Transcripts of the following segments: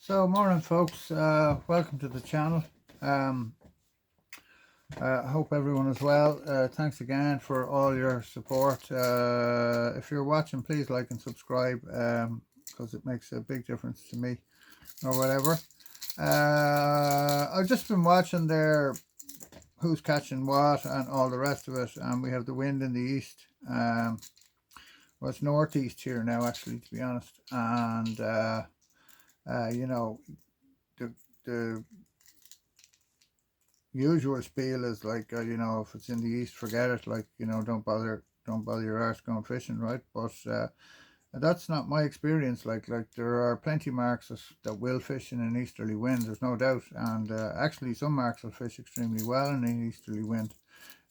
So, morning, folks. Welcome to the channel. Um, I hope everyone is well. Thanks again for all your support. If you're watching, please like and subscribe because it makes a big difference to me or whatever. I've just been watching there who's catching what and all the rest of it, and we have the wind in the east. Well, it's northeast here now, actually, to be honest, and you know, the usual spiel is like, if it's in the east, forget it. Like, don't bother your arse going fishing, right? But that's not my experience. Like there are plenty of marks that will fish in an easterly wind. There's no doubt, and actually some marks will fish extremely well in an easterly wind.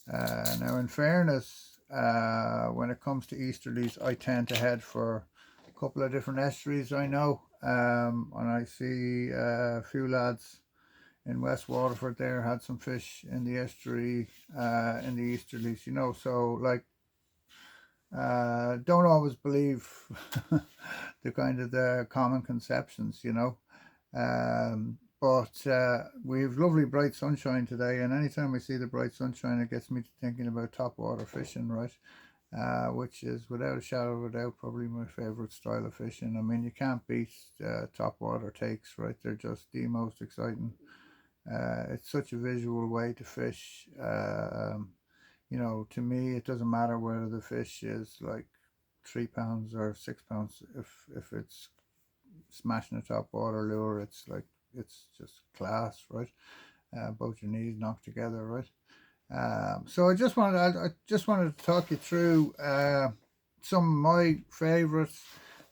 Now, in fairness, when it comes to easterlies, I tend to head for a couple of different estuaries. I know, and I see a few lads in West Waterford there had some fish in the estuary in the easterlies, so like don't always believe the kind of the common conceptions, but we have lovely bright sunshine today, and anytime I see the bright sunshine it gets me to thinking about topwater fishing, right? Which is without a shadow of a doubt probably my favorite style of fishing. I mean, you can't beat topwater takes, right? They're just the most exciting. It's such a visual way to fish. To me, it doesn't matter whether the fish is like 3 pounds or 6 pounds. If it's smashing a top water lure, it's just class, right? Both your knees knocked together, right? So I just wanted to talk you through some of my favorites,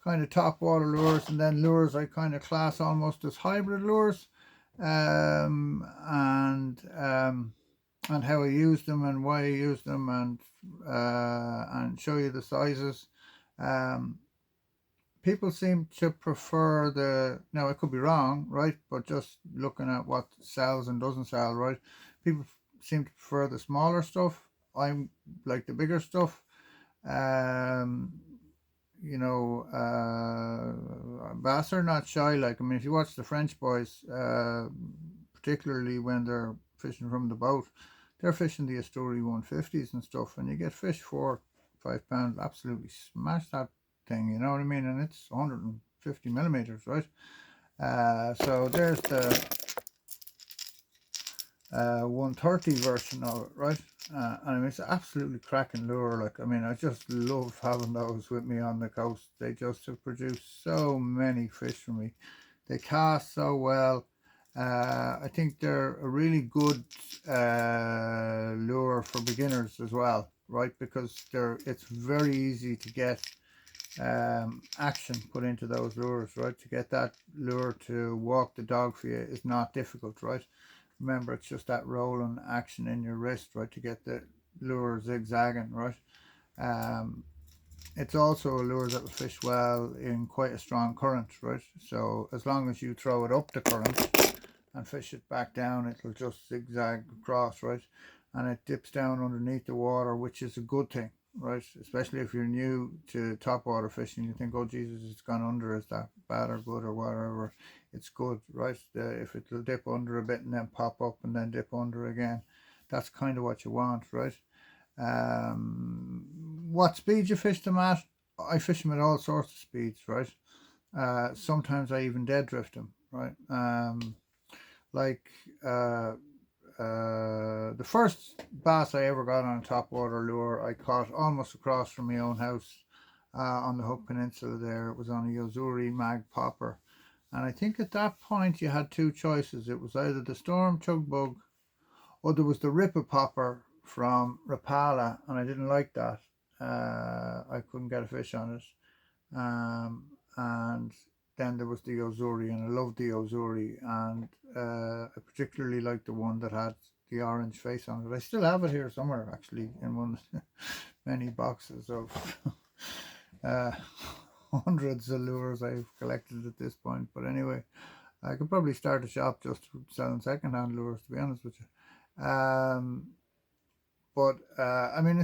kind of top water lures, and then lures I kind of class almost as hybrid lures. And how I use them and why I use them, and show you the sizes. People seem to prefer now I could be wrong, right, but just looking at what sells and doesn't sell, right, people seem to prefer the smaller stuff. I'm like the bigger stuff. Bass are not shy. Like, I mean, if you watch the French boys, particularly when they're fishing from the boat, they're fishing the Easterly 150s and stuff, and you get fish 4-5 pounds, absolutely smash that thing, you know what I mean? And it's 150 millimeters, right? So there's the 130 version of it, right? And I mean, it's absolutely cracking lure. Like, I mean, I just love having those with me on the coast. They just have produced so many fish for me. They cast so well. I think they're a really good lure for beginners as well, right? Because it's very easy to get action put into those lures, right? To get that lure to walk the dog for you is not difficult, right? Remember, it's just that rolling action in your wrist, right, to get the lure zigzagging, right? It's also a lure that will fish well in quite a strong current, right? So as long as you throw it up the current and fish it back down, it'll just zigzag across, right? And it dips down underneath the water, which is a good thing, right? Especially if you're new to topwater fishing, you think, oh Jesus, it's gone under, is that bad or good or whatever? It's good, right? If it'll dip under a bit and then pop up and then dip under again, that's kind of what you want, right? What speed you fish them at? I fish them at all sorts of speeds, right? Sometimes I even dead drift them, right? Like the first bass I ever got on a topwater lure, I caught almost across from my own house on the Hook Peninsula there. It was on a Yozuri mag popper. And I think at that point you had two choices. It was either the Storm Chug Bug or there was the Ripper Popper from Rapala, and I didn't like that. I couldn't get a fish on it. And then there was the Yozuri, and I loved the Yozuri, and I particularly liked the one that had the orange face on it. I still have it here somewhere, actually, in one of the many boxes of hundreds of lures I've collected at this point. But anyway, I could probably start a shop just selling second-hand lures, to be honest with you. I mean,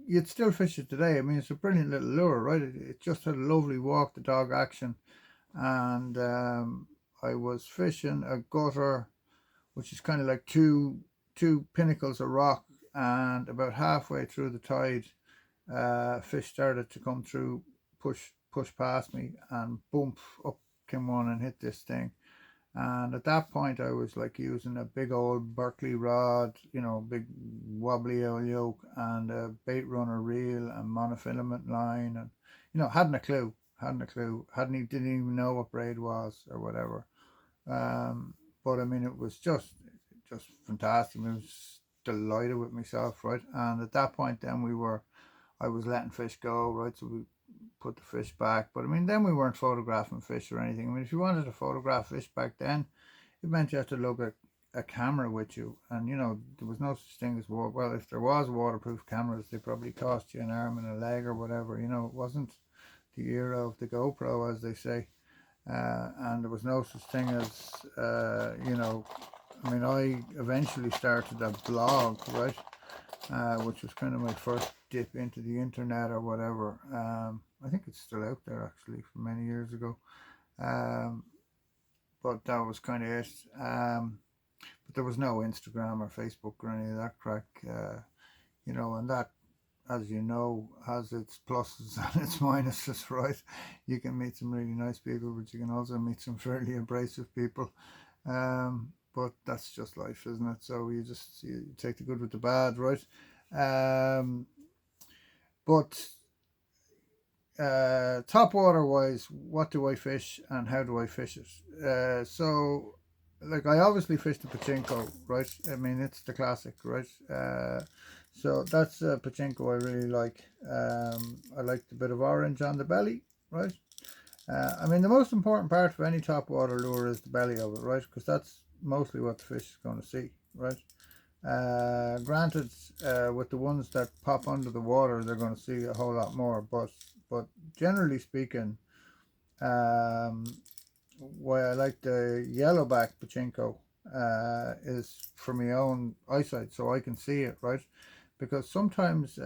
you'd still fish it today. I mean, it's a brilliant little lure, right? It just had a lovely walk the dog action, and I was fishing a gutter, which is kind of like two pinnacles of rock, and about halfway through the tide, fish started to come through, push past me, and boom, up came one and hit this thing. And at that point, I was like using a big old Berkeley rod, big wobbly old yoke, and a bait runner reel and monofilament line, and hadn't a clue, didn't even know what braid was or whatever. Um, but I mean, it was just fantastic. I was delighted with myself, right? And at that point, then I was letting fish go, right? So we put the fish back. But I mean, then we weren't photographing fish or anything. I mean, if you wanted to photograph fish back then, it meant you had to lug a camera with you. And, there was no such thing as water. Well, if there was waterproof cameras, they probably cost you an arm and a leg or whatever. It wasn't the era of the GoPro, as they say. And there was no such thing as, I mean, I eventually started a blog, right? Which was kind of my first dip into the internet or whatever. I think it's still out there actually from many years ago. Um, but that was kind of it. But there was no Instagram or Facebook or any of that crack. And that, as you know, has its pluses and its minuses, right? You can meet some really nice people, but you can also meet some fairly abrasive people. But that's just life, isn't it? So you take the good with the bad, right? Um, but top water wise, what do I fish and how do I fish it? Like I obviously fish the pachinko, right? I mean, it's the classic, right? So that's pachinko I really like. I like the bit of orange on the belly, right? I mean, the most important part of any top water lure is the belly of it, right? Because that's mostly what the fish is going to see, right? Granted, with the ones that pop under the water, they're going to see a whole lot more. But generally speaking, um, why I like the yellowback pachinko is for my own eyesight, so I can see it, right? Because sometimes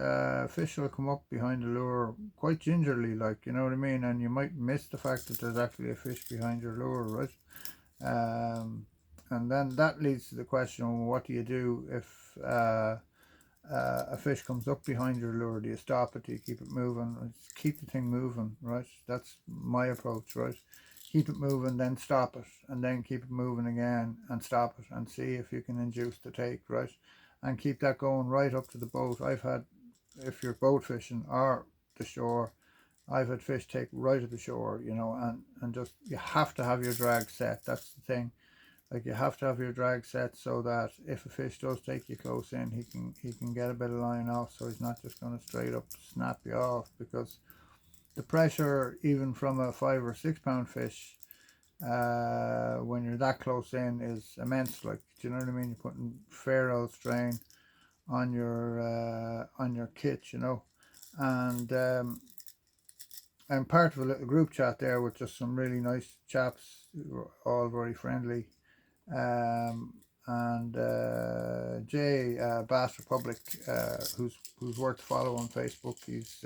fish will come up behind the lure quite gingerly, like, you know what I mean, and you might miss the fact that there's actually a fish behind your lure, right? Um, and then that leads to the question: what do you do if a fish comes up behind your lure? Do you stop it? Do you keep it moving? Keep the thing moving, right? That's my approach, right? Keep it moving, then stop it, and then keep it moving again, and stop it, and see if you can induce the take, right? And keep that going right up to the boat. If you're boat fishing or the shore, I've had fish take right at the shore, and just you have to have your drag set. That's the thing. Like you have to have your drag set so that if a fish does take you close in, he can get a bit of line off, so he's not just going to straight up snap you off, because the pressure even from a 5 or 6 pound fish when you're that close in is immense. Like, do you know what I mean? You're putting fair old strain on your kit, and I'm part of a little group chat there with just some really nice chaps who are all very friendly. And Jay, Bass Republic, who's worth follow on Facebook. He's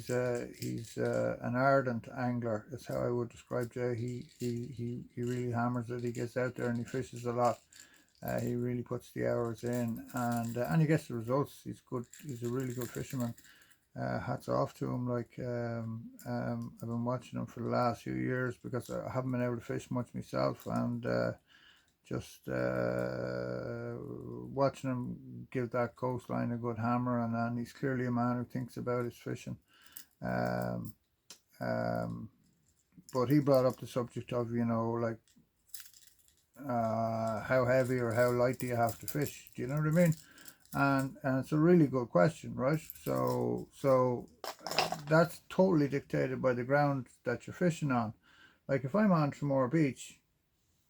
an ardent angler. Is how I would describe Jay. He really hammers it. He gets out there and he fishes a lot. He really puts the hours in, and he gets the results. He's good. He's a really good fisherman. Hats off to him. Like, I've been watching him for the last few years because I haven't been able to fish much myself, and just watching him give that coastline a good hammer, and he's clearly a man who thinks about his fishing. Um, um, but he brought up the subject of, like, how heavy or how light do you have to fish? Do you know what I mean? And it's a really good question, right? So that's totally dictated by the ground that you're fishing on. Like if I'm on Tremor Beach,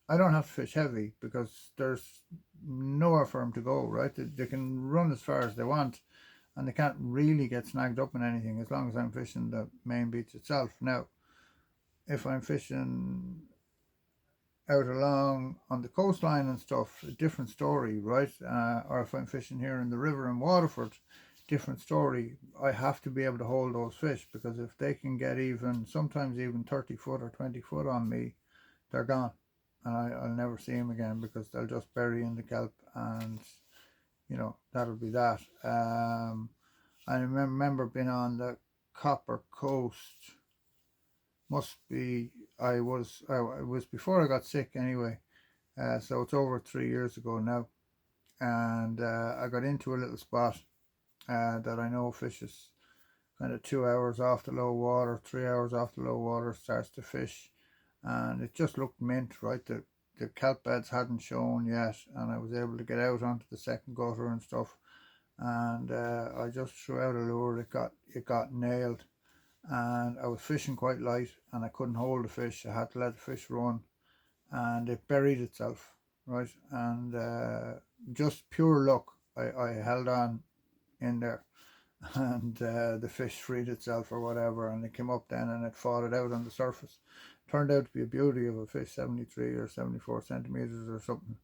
I don't have to fish heavy because there's nowhere for them to go, right? They can run as far as they want, and they can't really get snagged up in anything as long as I'm fishing the main beach itself. Now, if I'm fishing out along on the coastline and stuff, a different story, right? Or if I'm fishing here in the river in Waterford, different story. I have to be able to hold those fish, because if they can get even, sometimes even 30 foot or 20 foot on me, they're gone, and I'll never see them again because they'll just bury in the kelp, and that'll be that. I remember being on the Copper Coast. Must be it was before I got sick anyway. So it's over 3 years ago now, and I got into a little spot that I know fishes kind of 2 hours off the low water, 3 hours off the low water, starts to fish, and it just looked mint, right? The kelp beds hadn't shown yet, and I was able to get out onto the second gutter and stuff, and I just threw out a lure. It got nailed, and I was fishing quite light, and I couldn't hold the fish. I had to let the fish run, and it buried itself, right? And just pure luck, I held on in there, and the fish freed itself or whatever, and it came up then and it fought it out on the surface. Turned out to be a beauty of a fish, 73 or 74 centimeters or something,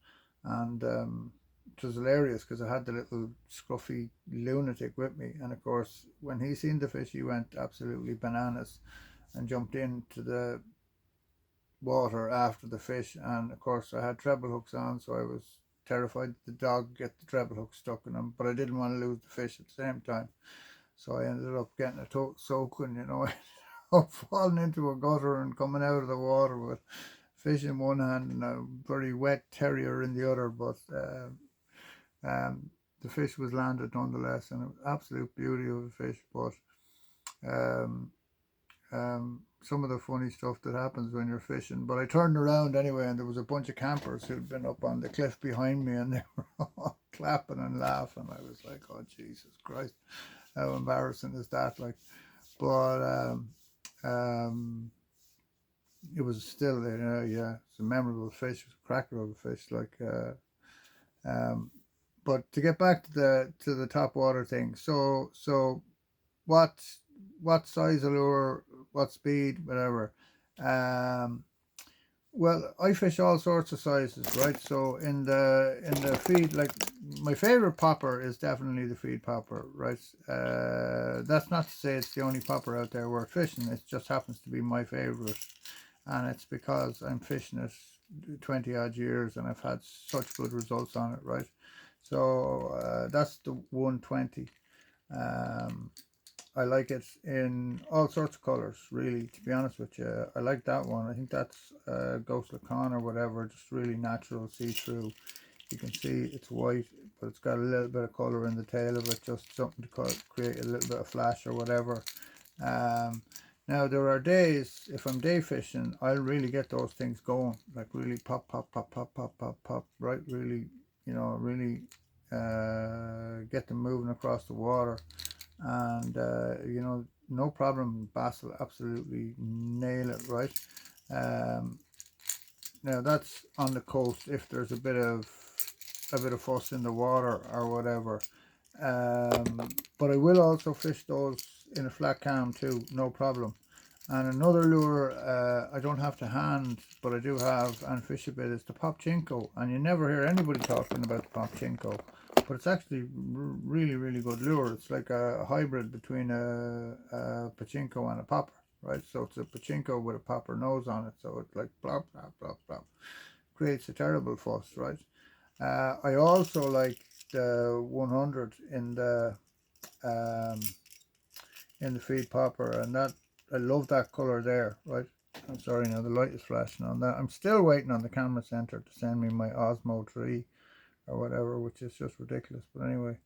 and it was hilarious because I had the little scruffy lunatic with me, and of course when he seen the fish he went absolutely bananas and jumped into the water after the fish, and of course I had treble hooks on, so I was terrified the dog get the treble hook stuck in him, but I didn't want to lose the fish at the same time, so I ended up getting a soaking, falling into a gutter and coming out of the water with fish in one hand and a very wet terrier in the other, but the fish was landed nonetheless, and it was absolute beauty of a fish. But um, some of the funny stuff that happens when you're fishing. But I turned around anyway, and there was a bunch of campers who'd been up on the cliff behind me, and they were all clapping and laughing. I was like, "Oh Jesus Christ, how embarrassing is that?" Like, but it was still, yeah, it's a memorable fish, it's a cracker of a fish. Like, but to get back to the top water thing, so what what size of lure, what speed, whatever. Um, well, I fish all sorts of sizes, right? So in the feed, like my favorite popper is definitely the feed popper, right? That's not to say it's the only popper out there worth fishing. It just happens to be my favorite, and it's because I'm fishing it 20 odd years and I've had such good results on it, right? So that's the 120. Um, I like it in all sorts of colours, really, to be honest with you. I like that one. I think that's Ghost Lacan or whatever, just really natural, see-through. You can see it's white, but it's got a little bit of colour in the tail of it, just something to create a little bit of flash or whatever. Now, there are days, if I'm day fishing, I'll really get those things going, like really pop, pop, pop, pop, pop, pop, pop, right? Really, really get them moving across the water. And no problem, bass will absolutely nail it, right? Now that's on the coast if there's a bit of fuss in the water or whatever, but I will also fish those in a flat cam too, no problem. And another lure I don't have to hand, but I do have and fish a bit, is the popchinko. And you never hear anybody talking about the popchinko, but it's actually really, really good lure. It's like a hybrid between a pachinko and a popper, right? So it's a pachinko with a popper nose on it, so it's like plop, plop, plop, plop. Creates a terrible fuss, right? I also like the 100 in the feed popper, and that I love that color there, right? I'm sorry, now the light is flashing on that. I'm still waiting on the camera center to send me my Osmo 3 or whatever, which is just ridiculous, but anyway.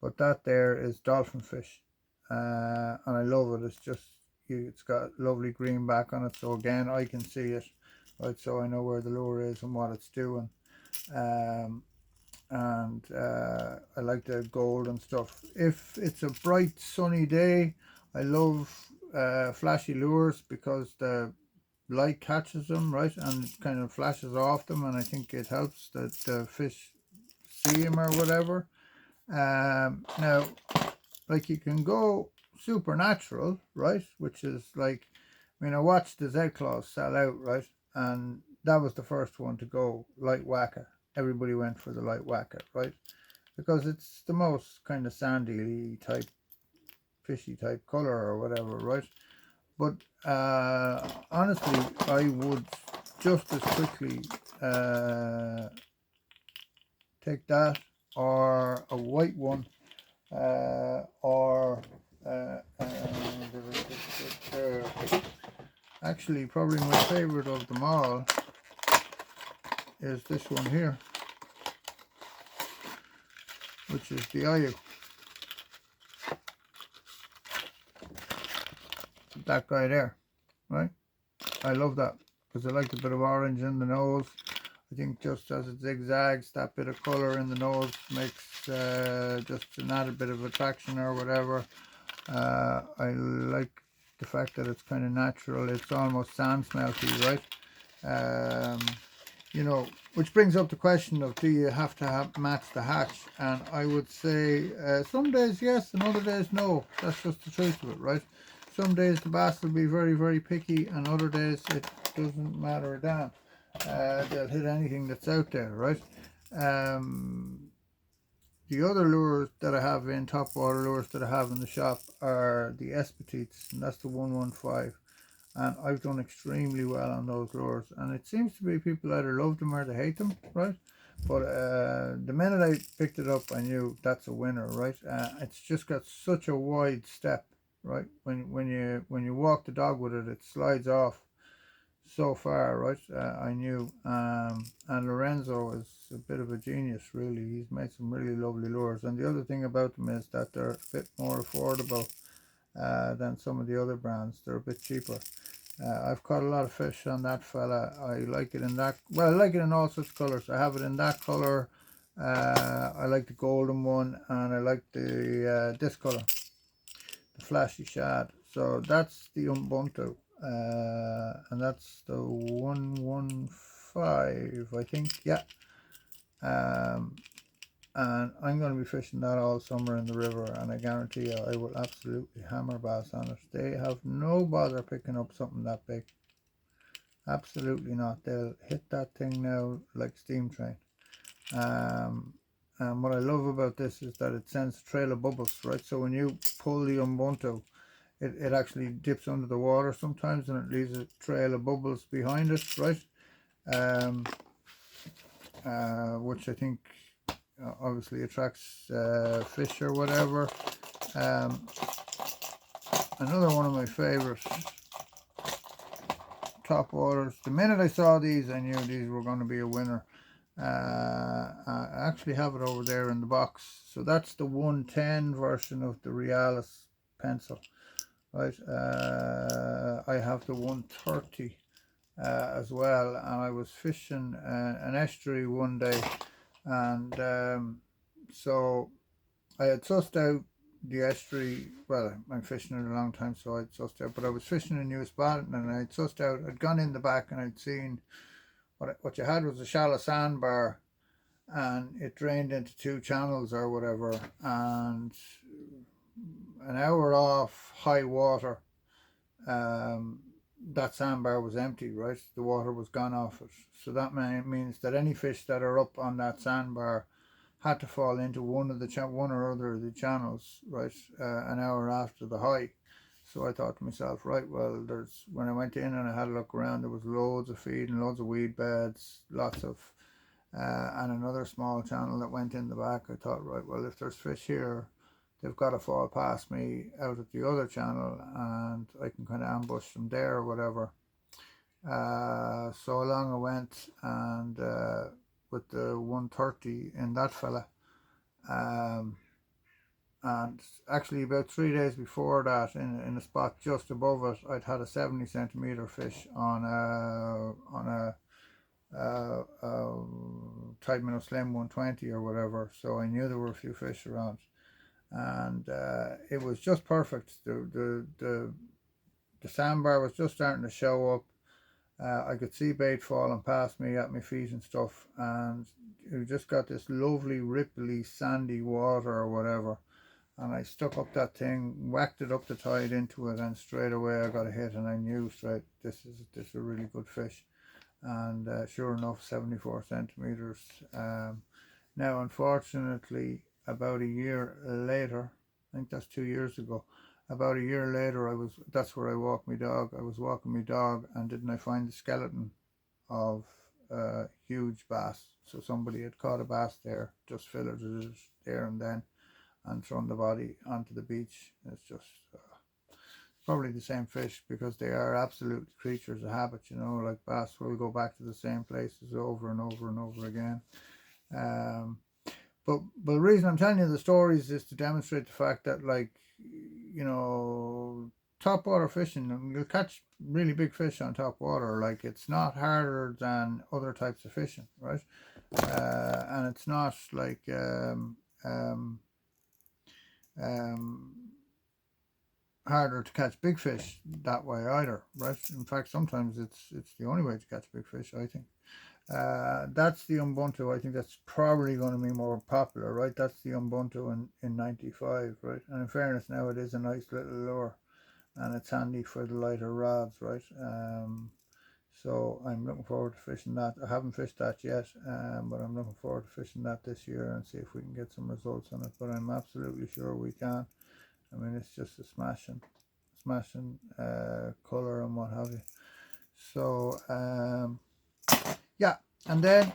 But that there is dolphin fish, and I love it. It's just, it's got lovely green back on it, so again I can see it, right? So I know where the lure is and what it's doing. And I like the gold and stuff. If it's a bright sunny day, I love flashy lures because the light catches them, right, and it kind of flashes off them, and I think it helps that the fish see them or whatever. Now, like, you can go supernatural, right, which is like, I mean, I watched the Z-Claws sell out, right, and that was the first one to go, light whacker. Everybody went for the light whacker, right, because it's the most kind of sandy type, fishy type color or whatever, right? But honestly, I would just as quickly take that or a white one, or actually probably my favorite of them all is this one here, which is the Ayu. That guy there, right? I love that because I like the bit of orange in the nose. I think just as it zigzags, that bit of colour in the nose makes just an added bit of attraction or whatever. I like the fact that it's kind of natural. It's almost sand smelty, right? You know, which brings up the question of, do you have to match the hatch? And I would say some days yes and other days no. That's just the truth of it, right? Some days the bass will be very, very picky, and other days it doesn't matter a damn. They'll hit anything that's out there, right? The other lures that I have in, top water lures that I have in the shop, are the Espetites, and that's the 115. And I've done extremely well on those lures, and it seems to be people either love them or they hate them, right? But the minute I picked it up, I knew that's a winner, right? It's just got such a wide step, right? When you walk the dog with it, it slides off so far, right? I knew. And Lorenzo is a bit of a genius, really. He's made some really lovely lures, and the other thing about them is that they're a bit more affordable than some of the other brands. They're a bit cheaper. I've caught a lot of fish on that fella. I like it in that, well, I like it in all sorts of colours. I have it in that colour. I like the golden one, and I like the this colour, the flashy shad. So that's the Ubuntu, and that's the 115, I think. Yeah. And I'm going to be fishing that all summer in the river, and I guarantee you I will absolutely hammer bass on it. They have no bother picking up something that big. Absolutely not. They'll hit that thing now like steam train. And what I love about this is that it sends a trail of bubbles, right? So when you pull the Ubuntu, it actually dips under the water sometimes, and it leaves a trail of bubbles behind it, right? Which I think obviously attracts fish or whatever. Another one of my favorites, top waters. The minute I saw these, I knew these were going to be a winner. I actually have it over there in the box. So that's the 110 version of the Realis pencil, right? I have the 130 as well, and I was fishing an estuary one day, and so I had sussed out the estuary. Well, I'm fishing it a long time, so I'd sussed out, but I was fishing a new spot, and I'd sussed out, I'd gone in the back, and I'd seen what you had was a shallow sandbar, and it drained into two channels or whatever, and an hour off high water, that sandbar was empty, right? The water was gone off it. So that means that any fish that are up on that sandbar had to fall into one or other of the channels, right? An hour after the high. So I thought to myself, right, well, when I went in and I had a look around, there was loads of feed and loads of weed beds, lots of, and another small channel that went in the back. I thought, right, well, if there's fish here, they've got to fall past me out at the other channel, and I can kind of ambush them there or whatever. So along I went, and with the 130 in that fella, and actually about 3 days before that, in a spot just above it, I'd had a 70 centimeter fish on a Tide Minnow Slim 120 or whatever. So I knew there were a few fish around, and it was just perfect. The sandbar was just starting to show up. I could see bait falling past me at my feet and stuff, and you just got this lovely ripply sandy water or whatever, and I stuck up that thing, whacked it up the tide into it, and straight away I got a hit, and I knew straight this is a really good fish. And sure enough, 74 centimeters. Now unfortunately, about a year later, I think that's 2 years ago, about a year later, that's where I walked my dog. I was walking my dog, and didn't I find the skeleton of huge bass. So somebody had caught a bass there, just filleted it there and then, and thrown the body onto the beach. It's just probably the same fish, because they are absolute creatures of habit, you know, like bass will go back to the same places over and over and over again. Um, but the reason I'm telling you the stories is to demonstrate the fact that, like, you know, top water fishing, you'll catch really big fish on top water. Like, it's not harder than other types of fishing, right? And it's not like um, harder to catch big fish that way either, right? In fact, sometimes it's the only way to catch big fish, I think. That's the Ubuntu. I think that's probably going to be more popular, right? That's the Ubuntu in 95, right? And in fairness, now it is a nice little lure, and it's handy for the lighter rods, right? So I'm looking forward to fishing that. I haven't fished that yet, but I'm looking forward to fishing that this year and see if we can get some results on it. But I'm absolutely sure we can. I mean, it's just a smashing color and what have you. So yeah, and then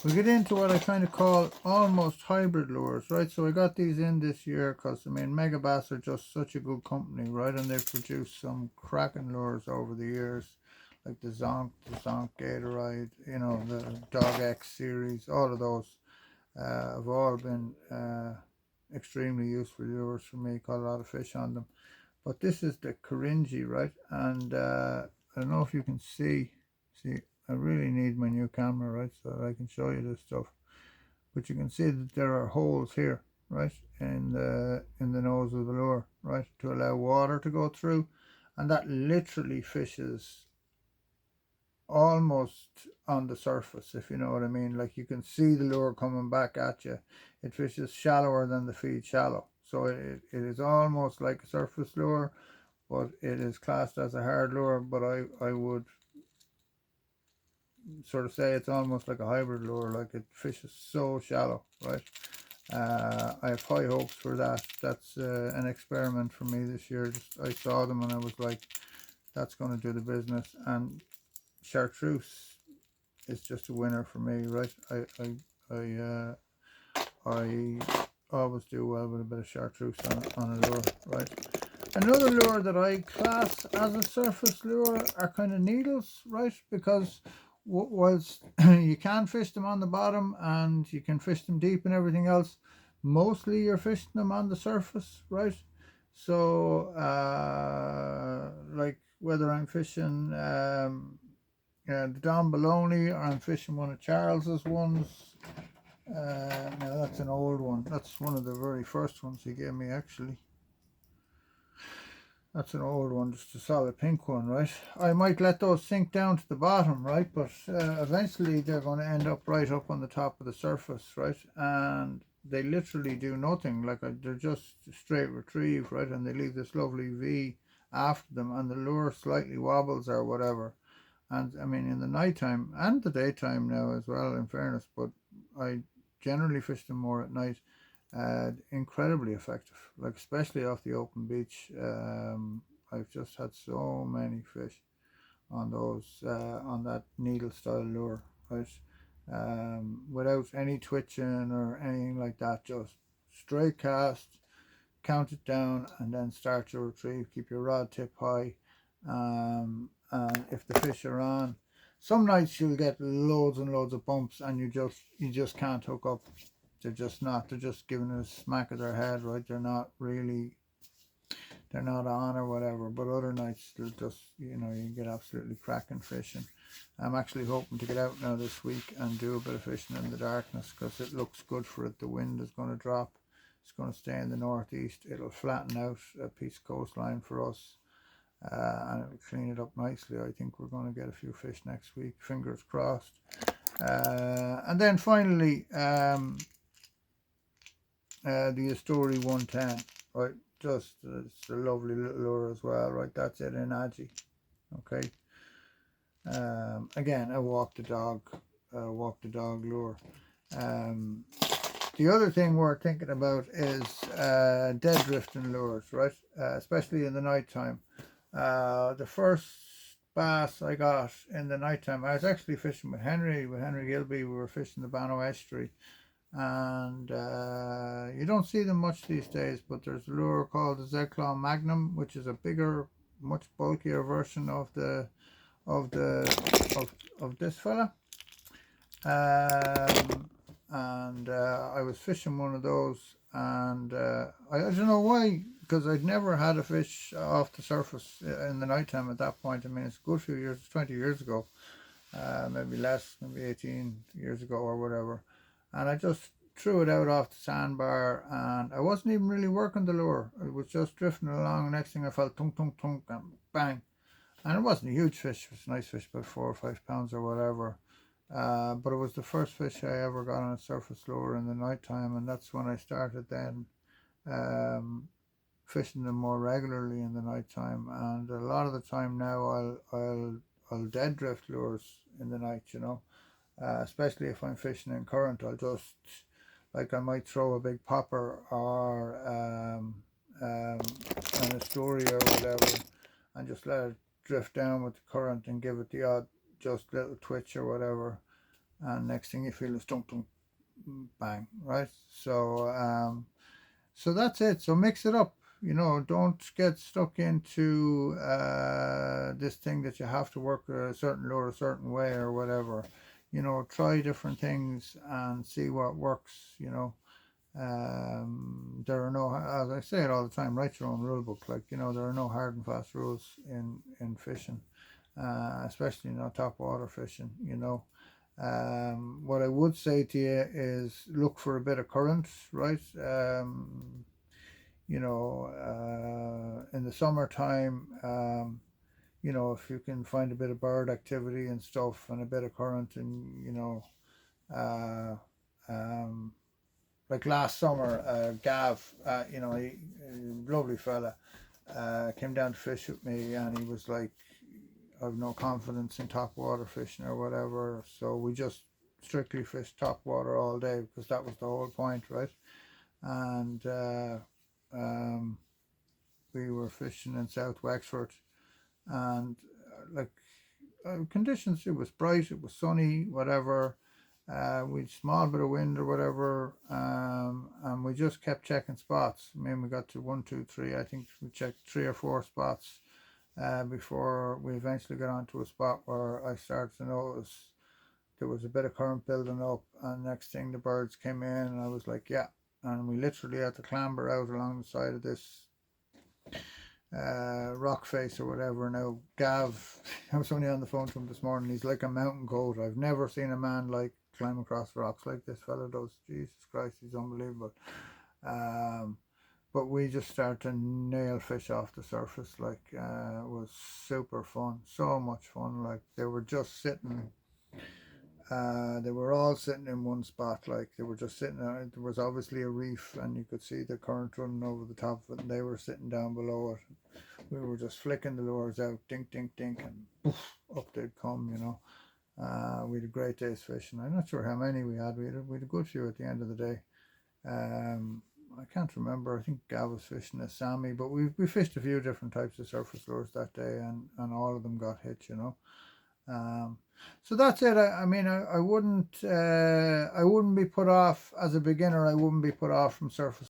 we get into what I kind of call almost hybrid lures, right? So I got these in this year because, I mean, Megabass are just such a good company, right? And they've produced some cracking lures over the years, like the Zonk Gatorade, you know, the Dog X series. All of those have all been extremely useful lures for me. Caught a lot of fish on them. But this is the Korinji, right? And I don't know if you can see, I really need my new camera, right, so that I can show you this stuff. But you can see that there are holes here, right, in the nose of the lure, right, to allow water to go through, and that literally fishes almost on the surface, if you know what I mean. Like, you can see the lure coming back at you. It fishes shallower than the feed shallow, so it is almost like a surface lure, but it is classed as a hard lure. But I would sort of say it's almost like a hybrid lure. Like, it fishes so shallow, right? I have high hopes for that. That's an experiment for me this year. Just, I saw them and I was like, that's going to do the business. And chartreuse is just a winner for me, right? I always do well with a bit of chartreuse on a lure, right? Another lure that I class as a surface lure are kind of needles, right? Because whilst you can fish them on the bottom and you can fish them deep and everything else, mostly you're fishing them on the surface, right? So like, whether I'm fishing the Don Baloney or I'm fishing one of Charles's ones. Now that's an old one. That's one of the very first ones he gave me, actually. That's an old one, just a solid pink one, right? I might let those sink down to the bottom, right? But eventually they're going to end up right up on the top of the surface, right? And they literally do nothing. Like, they're just straight retrieve, right? And they leave this lovely V after them, and the lure slightly wobbles or whatever. And I mean, in the nighttime and the daytime now as well, in fairness, but I generally fish them more at night. Incredibly effective, like, especially off the open beach. I've just had so many fish on those on that needle style lure, right? Without any twitching or anything like that, just straight cast, count it down, and then start your retrieve. Keep your rod tip high, and if the fish are on, some nights you'll get loads and loads of bumps and you just can't hook up. They're just not. They're just giving it a smack of their head, right? They're not on or whatever. But other nights, they're just, you know, you get absolutely cracking fishing. I'm actually hoping to get out now this week and do a bit of fishing in the darkness, because it looks good for it. The wind is going to drop. It's going to stay in the northeast. It'll flatten out a piece of coastline for us. And it'll clean it up nicely. I think we're going to get a few fish next week. Fingers crossed. And then finally, the Easterlies 110, right? Just it's a lovely little lure as well, right? That's it in Adji. Okay. Again, a walk the dog lure. The other thing we're thinking about is dead drifting lures, right? Especially in the night time. The first bass I got in the nighttime. I was actually fishing with Henry Gilby. We were fishing the Banno estuary, and you don't see them much these days. But there's a lure called the Z-Claw Magnum, which is a bigger, much bulkier version of the of this fella. And I was fishing one of those, and I don't know why, because I'd never had a fish off the surface in the nighttime at that point. I mean, it's a good few years, 20 years ago, maybe less, maybe 18 years ago or whatever. And I just threw it out off the sandbar, and I wasn't even really working the lure. It was just drifting along. Next thing I felt tunk, tunk, tunk, and bang. And it wasn't a huge fish, it was a nice fish, about 4 or 5 pounds or whatever. But it was the first fish I ever got on a surface lure in the nighttime, and that's when I started then um, fishing them more regularly in the nighttime. And a lot of the time now, I'll dead drift lures in the night, especially if I'm fishing in current. I'll just, like, I might throw a big popper or an estuary or whatever, and just let it drift down with the current and give it the odd just little twitch or whatever, and next thing you feel is dunk dunk bang, right? So that's it. So mix it up. Don't get stuck into this thing that you have to work a certain lure a certain way or whatever. Try different things and see what works. There are no, as I say it all the time, write your own rule book. Like, there are no hard and fast rules in fishing, especially top water fishing. What I would say to you is look for a bit of current, right? In the summertime, if you can find a bit of bird activity and stuff and a bit of current, and uh, um, like last summer, Gav, a lovely fella, came down to fish with me, and he was like, I've no confidence in top water fishing or whatever, so we just strictly fished top water all day, because that was the whole point, right? And um, we were fishing in South Wexford, and like conditions, it was bright, it was sunny, whatever. We'd small bit of wind or whatever, and we just kept checking spots. I mean, we got to one, two, three. I think we checked 3 or 4 spots before we eventually got onto a spot where I started to notice there was a bit of current building up, and next thing the birds came in, and I was like, yeah. And we literally had to clamber out along the side of this rock face or whatever. Now, Gav, I was only on the phone to him this morning. He's like a mountain goat. I've never seen a man like climb across rocks like this fella does. Jesus Christ, he's unbelievable. Um, but we just started to nail fish off the surface. Like, it was super fun, so much fun. Like, they were just sitting. They were all sitting in one spot. Like, they were just sitting. There was obviously a reef, and you could see the current running over the top of it, and they were sitting down below it. We were just flicking the lures out, dink, dink, dink, and poof, up they'd come. We had a great day's fishing. I'm not sure how many we had. We had a good few at the end of the day. I can't remember. I think Gav was fishing a Sammy, but we fished a few different types of surface lures that day, and all of them got hit. Um, so that's it. I mean, I wouldn't be put off as a beginner. I wouldn't be put off from surface